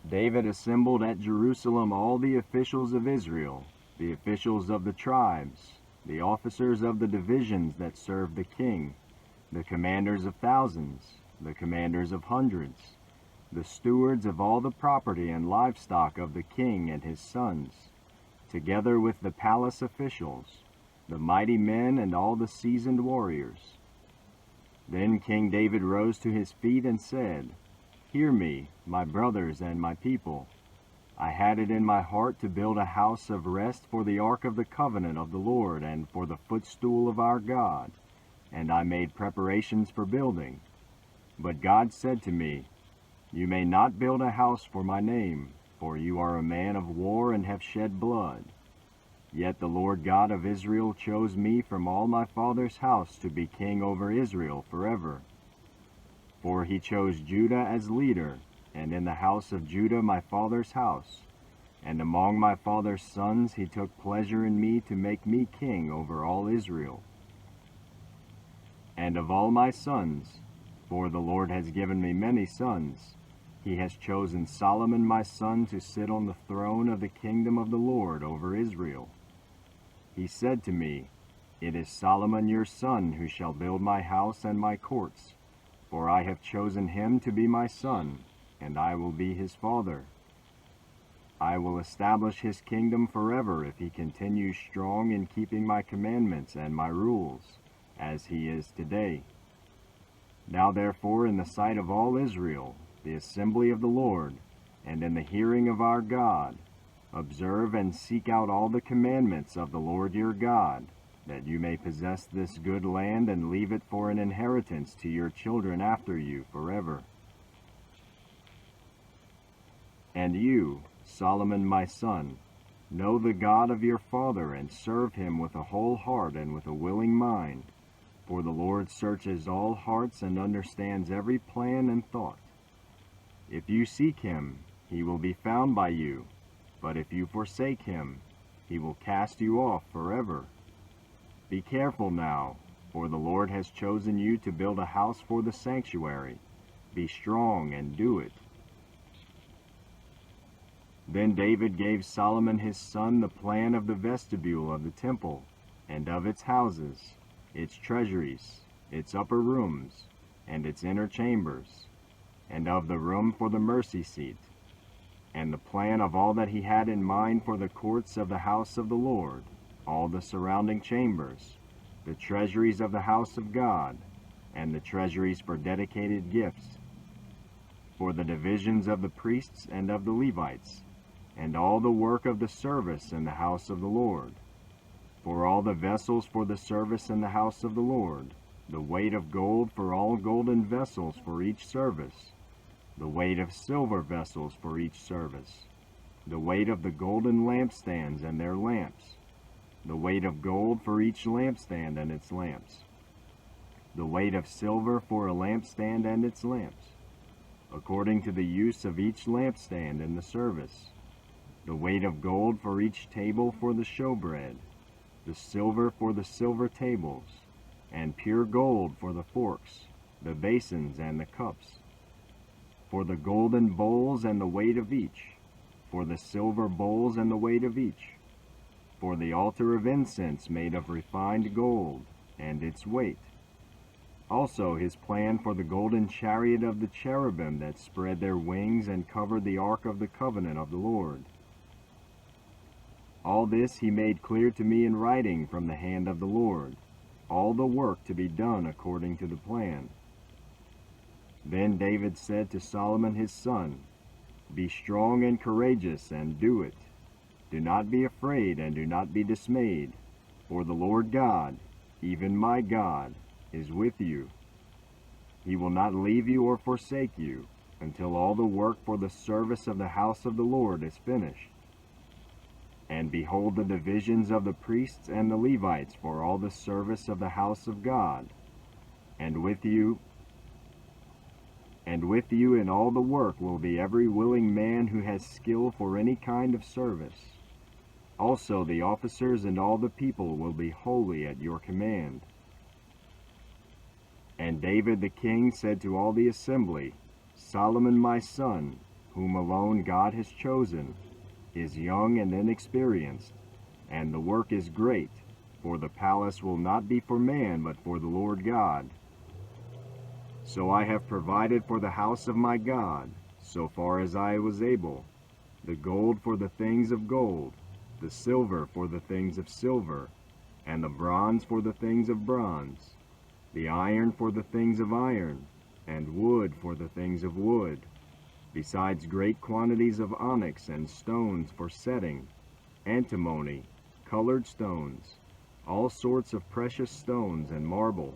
David assembled at Jerusalem all the officials of Israel, the officials of the tribes, the officers of the divisions that served the king, the commanders of thousands, the commanders of hundreds, the stewards of all the property and livestock of the king and his sons, together with the palace officials, the mighty men and all the seasoned warriors. Then King David rose to his feet and said, "Hear me, my brothers and my people. I had it in my heart to build a house of rest for the ark of the covenant of the Lord and for the footstool of our God, and I made preparations for building. But God said to me, 'You may not build a house for my name, for you are a man of war and have shed blood.' Yet the Lord God of Israel chose me from all my father's house to be king over Israel forever. For he chose Judah as leader, and in the house of Judah my father's house, and among my father's sons he took pleasure in me to make me king over all Israel. And of all my sons, for the Lord has given me many sons, he has chosen Solomon my son to sit on the throne of the kingdom of the Lord over Israel. He said to me, 'It is Solomon your son who shall build my house and my courts, for I have chosen him to be my son, and I will be his father. I will establish his kingdom forever if he continues strong in keeping my commandments and my rules, as he is today.' Now therefore, in the sight of all Israel, the assembly of the Lord, and in the hearing of our God, observe and seek out all the commandments of the Lord your God, that you may possess this good land and leave it for an inheritance to your children after you forever. And you, Solomon my son, know the God of your father and serve him with a whole heart and with a willing mind, for the Lord searches all hearts and understands every plan and thought. If you seek him, he will be found by you, but if you forsake him, he will cast you off forever. Be careful now, for the Lord has chosen you to build a house for the sanctuary. Be strong and do it." Then David gave Solomon his son the plan of the vestibule of the temple, and of its houses, its treasuries, its upper rooms, and its inner chambers, and of the room for the mercy seat, and the plan of all that he had in mind for the courts of the house of the Lord, all the surrounding chambers, the treasuries of the house of God, and the treasuries for dedicated gifts, for the divisions of the priests and of the Levites, and all the work of the service in the house of the Lord, for all the vessels for the service in the house of the Lord, the weight of gold for all golden vessels for each service, the weight of silver vessels for each service, the weight of the golden lampstands and their lamps, the weight of gold for each lampstand and its lamps, the weight of silver for a lampstand and its lamps, according to the use of each lampstand in the service, the weight of gold for each table for the showbread, the silver for the silver tables, and pure gold for the forks, the basins and the cups, for the golden bowls and the weight of each, for the silver bowls and the weight of each, for the altar of incense made of refined gold, and its weight. Also his plan for the golden chariot of the cherubim that spread their wings and covered the ark of the covenant of the Lord. All this he made clear to me in writing from the hand of the Lord, all the work to be done according to the plan. Then David said to Solomon his son, "Be strong and courageous, and do it. Do not be afraid, and do not be dismayed, for the Lord God, even my God, is with you. He will not leave you or forsake you, until all the work for the service of the house of the Lord is finished. And behold the divisions of the priests and the Levites for all the service of the house of God, and with you in all the work will be every willing man who has skill for any kind of service. Also the officers and all the people will be holy at your command." And David the king said to all the assembly, "Solomon my son, whom alone God has chosen, is young and inexperienced, and the work is great, for the palace will not be for man, but for the Lord God. So I have provided for the house of my God, so far as I was able, the gold for the things of gold, the silver for the things of silver, and the bronze for the things of bronze, the iron for the things of iron, and wood for the things of wood, besides great quantities of onyx and stones for setting, antimony, colored stones, all sorts of precious stones and marble.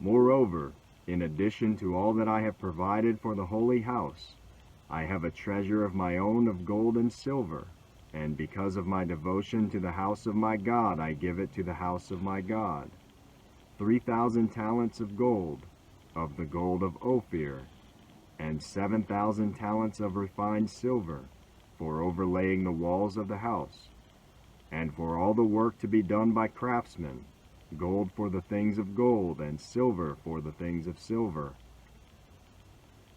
Moreover, in addition to all that I have provided for the holy house, I have a treasure of my own of gold and silver, and because of my devotion to the house of my God, I give it to the house of my God. 3,000 talents of gold, of the gold of Ophir, and 7,000 talents of refined silver, for overlaying the walls of the house, and for all the work to be done by craftsmen, gold for the things of gold, and silver for the things of silver.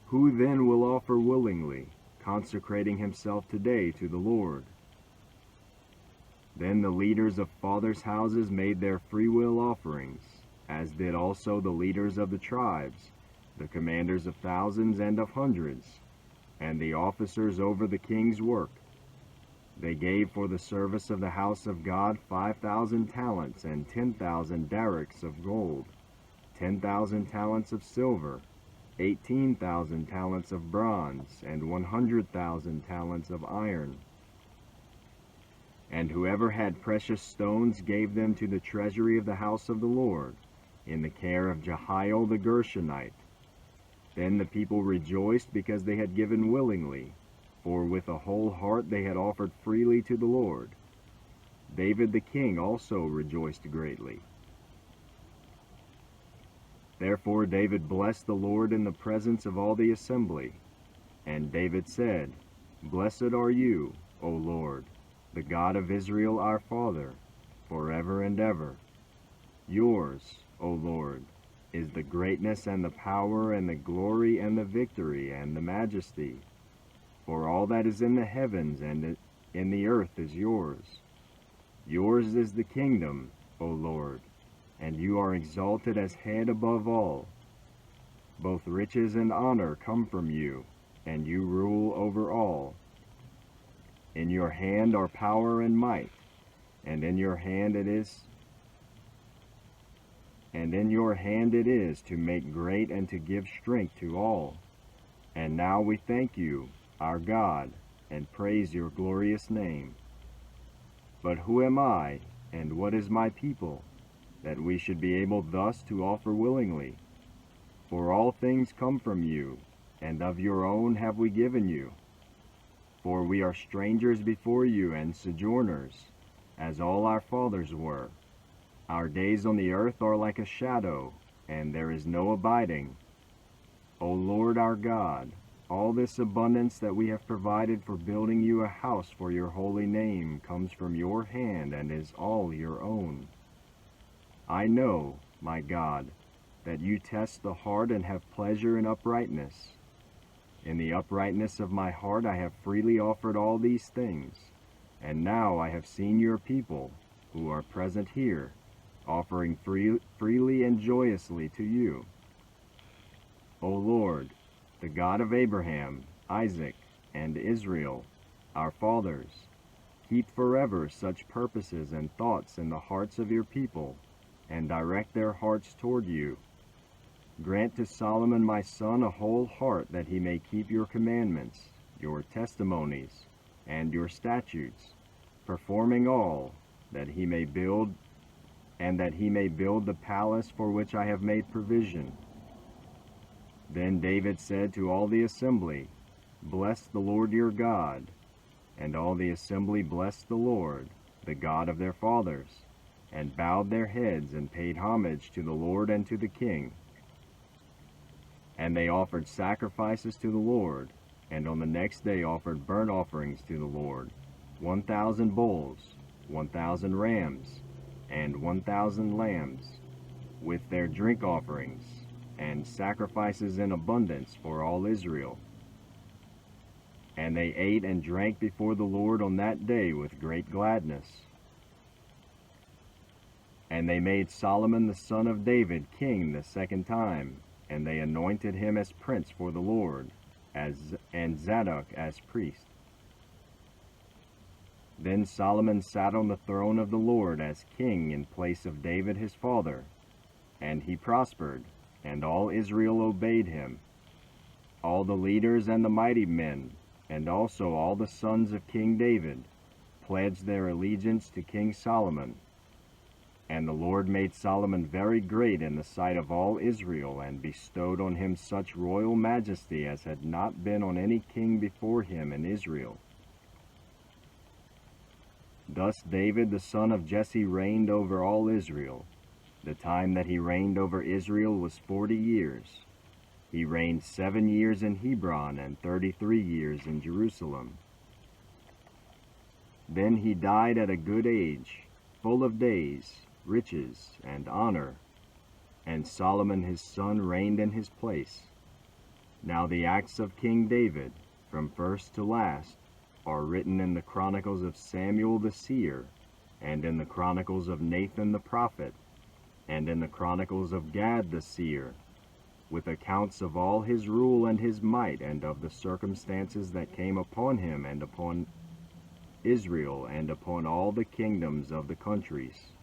Who then will offer willingly, consecrating himself today to the Lord? Then the leaders of fathers' houses made their freewill offerings, as did also the leaders of the tribes, the commanders of thousands and of hundreds, and the officers over the king's work. They gave for the service of the house of God 5,000 talents and 10,000 darics of gold, 10,000 talents of silver, 18,000 talents of bronze, and 100,000 talents of iron. And whoever had precious stones gave them to the treasury of the house of the Lord, in the care of Jehiel the Gershonite. Then the people rejoiced because they had given willingly, for with a whole heart they had offered freely to the Lord. David the king also rejoiced greatly. Therefore David blessed the Lord in the presence of all the assembly. And David said, Blessed are you, O Lord, the God of Israel our Father, forever and ever. Yours, O Lord, is the greatness and the power and the glory and the victory and the majesty. For all that is in the heavens and in the earth is yours. Yours is the kingdom, O Lord, and you are exalted as head above all. Both riches and honor come from you, and you rule over all. In your hand are power and might, and in your hand it is to make great and to give strength to all. And now we thank you, our God, and praise your glorious name. But who am I, and what is my people, that we should be able thus to offer willingly? For all things come from you, and of your own have we given you. For we are strangers before you and sojourners, as all our fathers were. Our days on the earth are like a shadow, and there is no abiding. O Lord our God, all this abundance that we have provided for building you a house for your holy name comes from your hand and is all your own. I know, my God, that you test the heart and have pleasure in uprightness. In the uprightness of my heart I have freely offered all these things, and now I have seen your people, who are present here, offering freely and joyously to you. O Lord, the God of Abraham, Isaac, and Israel, our fathers, keep forever such purposes and thoughts in the hearts of your people, and direct their hearts toward you. Grant to Solomon my son a whole heart, that he may keep your commandments, your testimonies, and your statutes, performing all, that he may build the palace for which I have made provision. Then David said to all the assembly, Bless the Lord your God. And all the assembly blessed the Lord, the God of their fathers, and bowed their heads and paid homage to the Lord and to the king. And they offered sacrifices to the Lord, and on the next day offered burnt offerings to the Lord, 1,000 bulls, 1,000 rams, and 1,000 lambs, with their drink offerings, and sacrifices in abundance for all Israel. And they ate and drank before the Lord on that day with great gladness. And they made Solomon the son of David king the second time, and they anointed him as prince for the Lord, and Zadok as priest. Then Solomon sat on the throne of the Lord as king in place of David his father, and he prospered, and all Israel obeyed him. All the leaders and the mighty men, and also all the sons of King David, pledged their allegiance to King Solomon. And the Lord made Solomon very great in the sight of all Israel, and bestowed on him such royal majesty as had not been on any king before him in Israel. Thus David the son of Jesse reigned over all Israel. The time that he reigned over Israel was 40 years. He reigned 7 years in Hebron and 33 years in Jerusalem. Then he died at a good age, full of days, riches, and honor, and Solomon his son reigned in his place. Now the acts of King David, from first to last, are written in the Chronicles of Samuel the seer, and in the Chronicles of Nathan the prophet, and in the Chronicles of Gad the seer, with accounts of all his rule and his might, and of the circumstances that came upon him and upon Israel, and upon all the kingdoms of the countries.